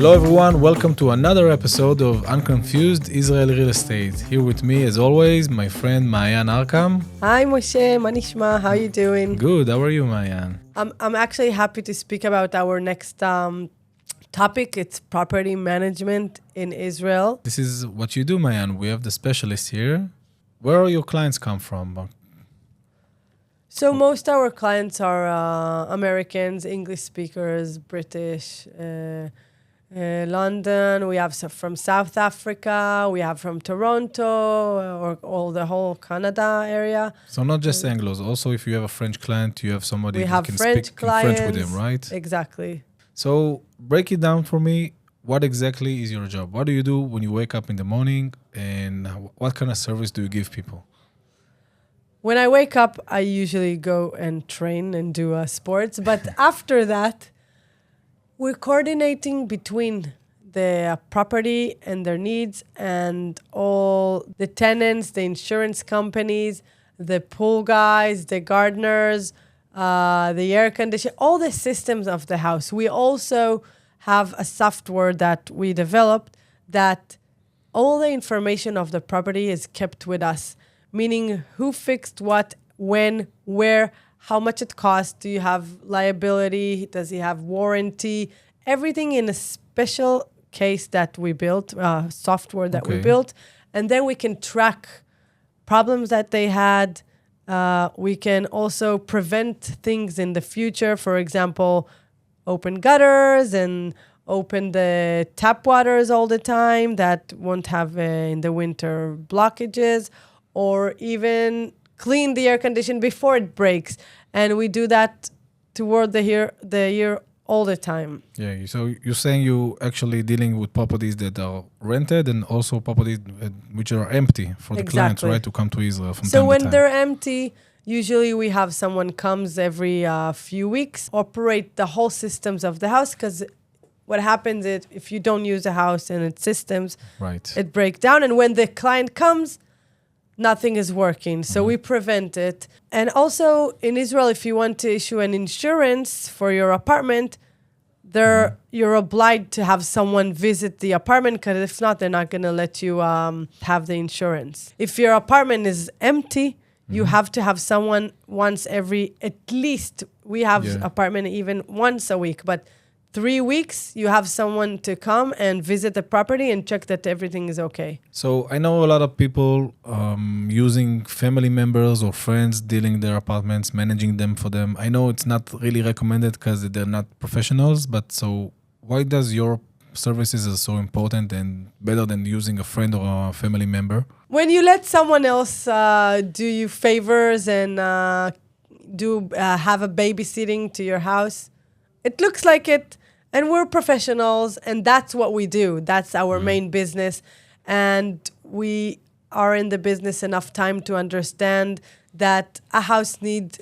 Hello everyone, welcome to another episode of Unconfused Israeli Real Estate. Here with me as always, my friend Maayan Arkam. Hi Moshe, מה נשמע? How are you doing? Good, how are you Maayan? I'm actually happy to speak about our next topic. It's property management in Israel. This is what you do Maayan, we have the specialist here. Where are your clients come from? So most our clients are Americans, English speakers, British, London. We have from South Africa. We have from Toronto or all the whole Canada area. So not just Anglos, also if you have a French client, you have somebody We who have can French speak clients, in French with them, right? Exactly. So break it down for me. What exactly is your job? What do you do when you wake up in the morning and what kind of service do you give people? When I wake up, I usually go and train and do sports. But after that, we're coordinating between the property and their needs and all the tenants, the insurance companies, the pool guys, the gardeners, the air conditioner, all the systems of the house. We also have a software that we developed that all the information of the property is kept with us, meaning who fixed what, when, where, how much it costs, do you have liability, does he have warranty, everything in a special case that we built, software that we built, and then we can track problems that they had. We can also prevent things in the future, for example, open gutters and open the tap waters all the time that won't have in the winter blockages, or even clean the air condition before it breaks. And we do that toward the year all the time. Yeah, so you're saying you actually dealing with properties that are rented and also properties which are empty for the clients, right, to come to Israel from time to time. So when they're empty, usually we have someone comes every few weeks, operate the whole systems of the house, because what happens is if you don't use a house and its systems, it breaks down. And when the client comes, nothing is working. So we prevent it. And also in Israel, if you want to issue an insurance for your apartment, you're obliged to have someone visit the apartment, because if not, they're not going to let you have the insurance. If your apartment is empty, you have to have someone once at least, we have apartment even once a week, but 3 weeks, you have someone to come and visit the property and check that everything is okay. So I know a lot of people using family members or friends dealing their apartments, managing them for them. I know it's not really recommended because they're not professionals, but so why does your services are so important and better than using a friend or a family member? When you let someone else do you favors and have a babysitting to your house, it looks like it. And we're professionals, and that's what we do. That's our main business. And we are in the business enough time to understand that a house needs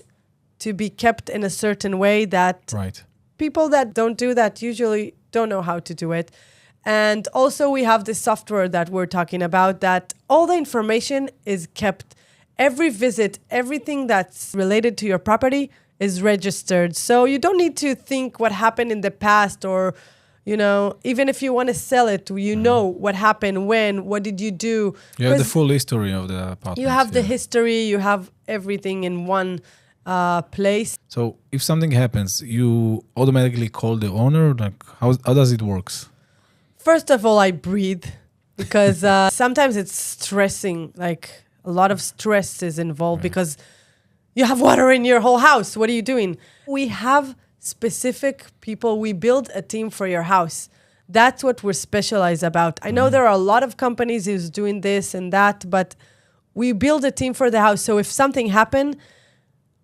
to be kept in a certain way that people that don't do that usually don't know how to do it. And also we have the software that we're talking about, that all the information is kept. Every visit, everything that's related to your property is registered. So you don't need to think what happened in the past, or, even if you want to sell it, you know what happened, when, what did you do. You have the full history of the apartment. You have the history, you have everything in one place. So if something happens, you automatically call the owner? Like how does it work? First of all, I breathe, because sometimes it's stressing, like a lot of stress is involved because you have water in your whole house. What are you doing? We have specific people. We build a team for your house. That's what we're specialized about. I know there are a lot of companies who's doing this and that, but we build a team for the house. So if something happened,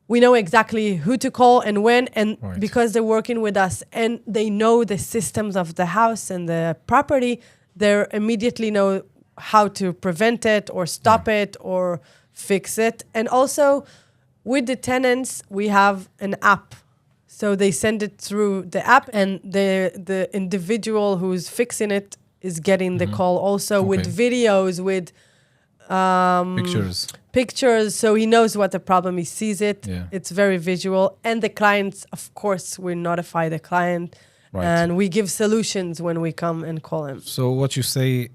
we know exactly who to call and when, and because they're working with us and they know the systems of the house and the property, they immediately know how to prevent it or stop it or fix it. And also, with the tenants, we have an app. So they send it through the app, and the individual who's fixing it is getting the call also with videos, with pictures. So he knows what the problem, he sees it. It's very visual. And the clients, of course, we notify the client Right. And we give solutions when we come and call him. So what you say,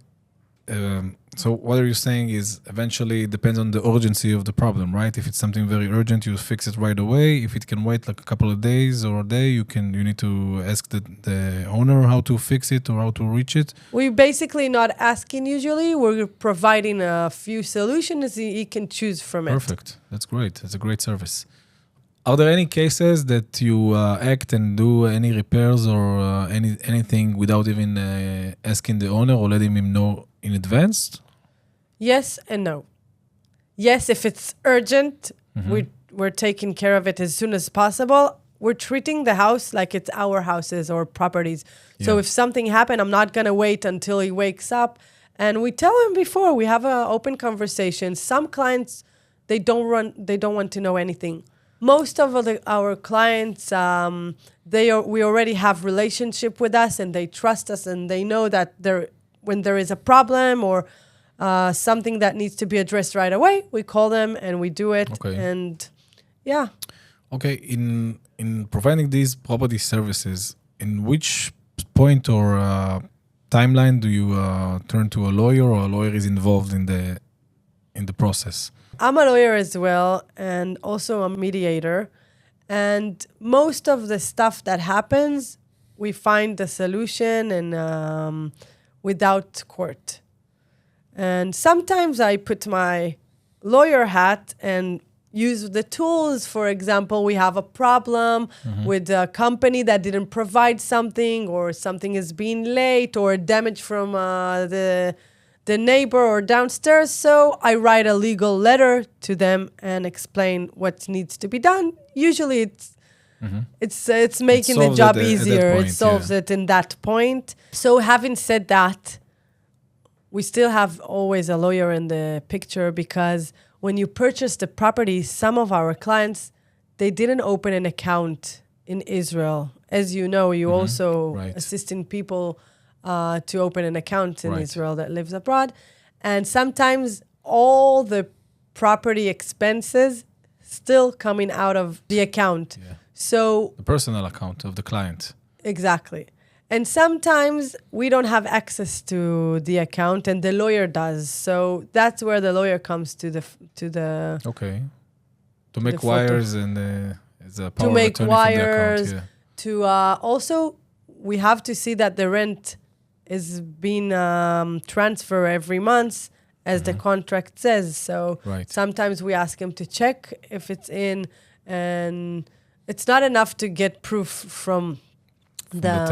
so what are you saying is eventually it depends on the urgency of the problem, right? If it's something very urgent, you fix it right away. If it can wait like a couple of days or a day, you need to ask the owner how to fix it or how to reach it. We're basically not asking usually. We're providing a few solutions. He can choose from it. Perfect. That's great. That's a great service. Are there any cases that you act and do any repairs or anything without even asking the owner or letting him know in advance? Yes and no. Yes, if it's urgent, we're taking care of it as soon as possible. We're treating the house like it's our houses or properties. So if something happened, I'm not going to wait until he wakes up. And we tell him before. We have an open conversation. Some clients, they don't want to know anything. Most of our clients, we already have relationship with us and they trust us and they know that when there is a problem or something that needs to be addressed right away, we call them and we do it. Okay. And yeah. Okay. In providing these property services, in which point or timeline do you turn to a lawyer or a lawyer is involved in the process? I'm a lawyer as well and also a mediator. And most of the stuff that happens, we find the solution and without court. And sometimes I put my lawyer hat and use the tools. For example, we have a problem with a company that didn't provide something or something is being late or damage from the neighbor or downstairs. So I write a legal letter to them and explain what needs to be done. Usually it's making the job easier. It solves it in that point. So having said that, we still have always a lawyer in the picture because when you purchase the property, some of our clients, they didn't open an account in Israel. As you know, you also assisting people to open an account in Israel that lives abroad. And sometimes all the property expenses still coming out of the account. Yeah. So the personal account of the client. Exactly. And sometimes we don't have access to the account and the lawyer does. So that's where the lawyer comes to the Okay. To make wires and as a power to make attorney wires. from the account, To also we have to see that the rent is being transferred every month as the contract says. So sometimes we ask him to check if it's in, and it's not enough to get proof from the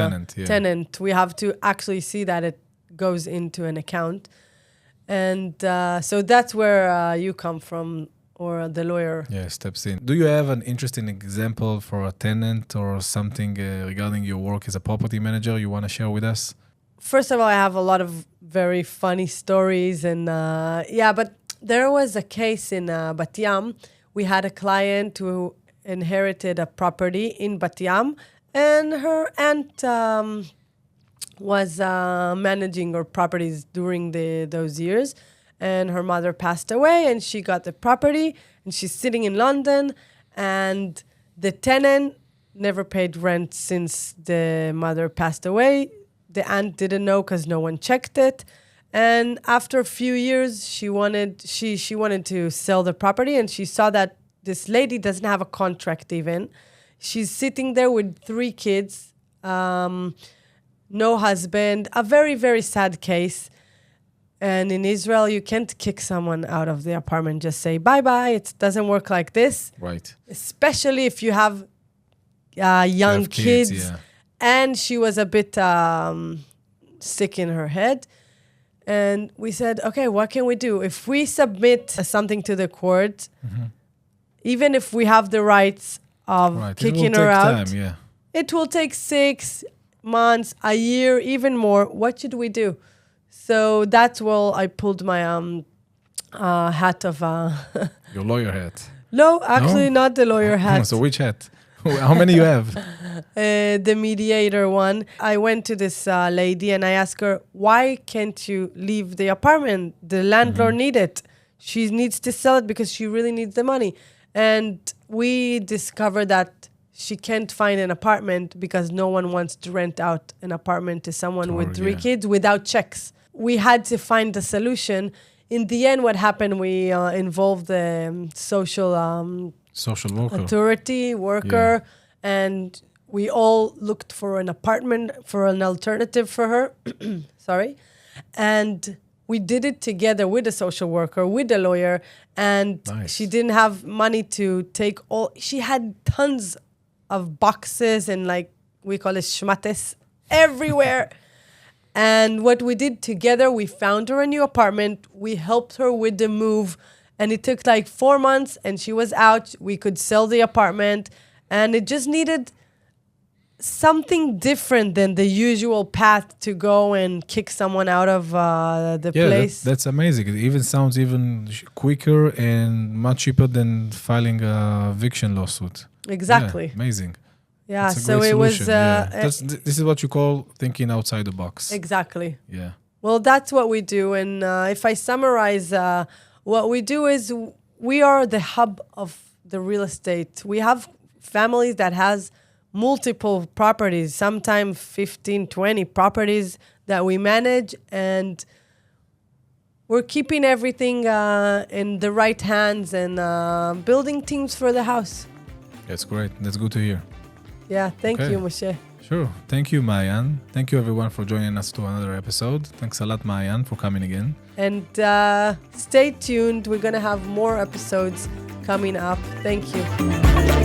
tenant. We have to actually see that it goes into an account. And so that's where you come from, or the lawyer. Yeah, steps in. Do you have an interesting example for a tenant or something regarding your work as a property manager you want to share with us? First of all, I have a lot of very funny stories. And but there was a case in Bat Yam. We had a client who inherited a property in Bat Yam, and her aunt was managing her properties during those years. And her mother passed away, and she got the property, and she's sitting in London, and the tenant never paid rent since the mother passed away. The aunt didn't know because no one checked it. And after a few years, she wanted to sell the property, and she saw that this lady doesn't have a contract even. She's sitting there with 3 kids, no husband, a very, very sad case. And in Israel, you can't kick someone out of the apartment, just say bye-bye. It doesn't work like this. Right. Especially if you have young kids. Yeah. And she was a bit sick in her head. And we said, okay, what can we do? If we submit something to the court, even if we have the rights of kicking her out, it will take 6 months, a year, even more. What should we do? So that's where I pulled my hat of... Your lawyer hat. No, actually not the lawyer hat. So which hat? How many you have? The mediator one. I went to this lady and I asked her, why can't you leave the apartment? The landlord needs it. She needs to sell it because she really needs the money. And we discovered that she can't find an apartment because no one wants to rent out an apartment to someone with 3 kids without checks. We had to find a solution. In the end, what happened, we involved the social worker. authority worker, and we all looked for an apartment, for an alternative for her. Sorry. And we did it together with a social worker, with a lawyer, and she didn't have money to take all. She had tons of boxes and we call it shmates everywhere. And what we did together, we found her a new apartment. We helped her with the move. And it took 4 months and she was out. We could sell the apartment. And it just needed something different than the usual path to go and kick someone out of the place. That's amazing. It even sounds quicker and much cheaper than filing a eviction lawsuit. Exactly. Yeah, amazing. Yeah, so it was... this is what you call thinking outside the box. Exactly. Yeah. Well, that's what we do. And if I summarize, what we do is we are the hub of the real estate. We have families that has multiple properties, sometimes 15, 20 properties that we manage, and we're keeping everything in the right hands and building teams for the house. That's great. That's good to hear. Yeah, thank you, Moshe. Sure. Thank you, Maayan. Thank you, everyone, for joining us to another episode. Thanks a lot, Maayan, for coming again. And stay tuned. We're going to have more episodes coming up. Thank you.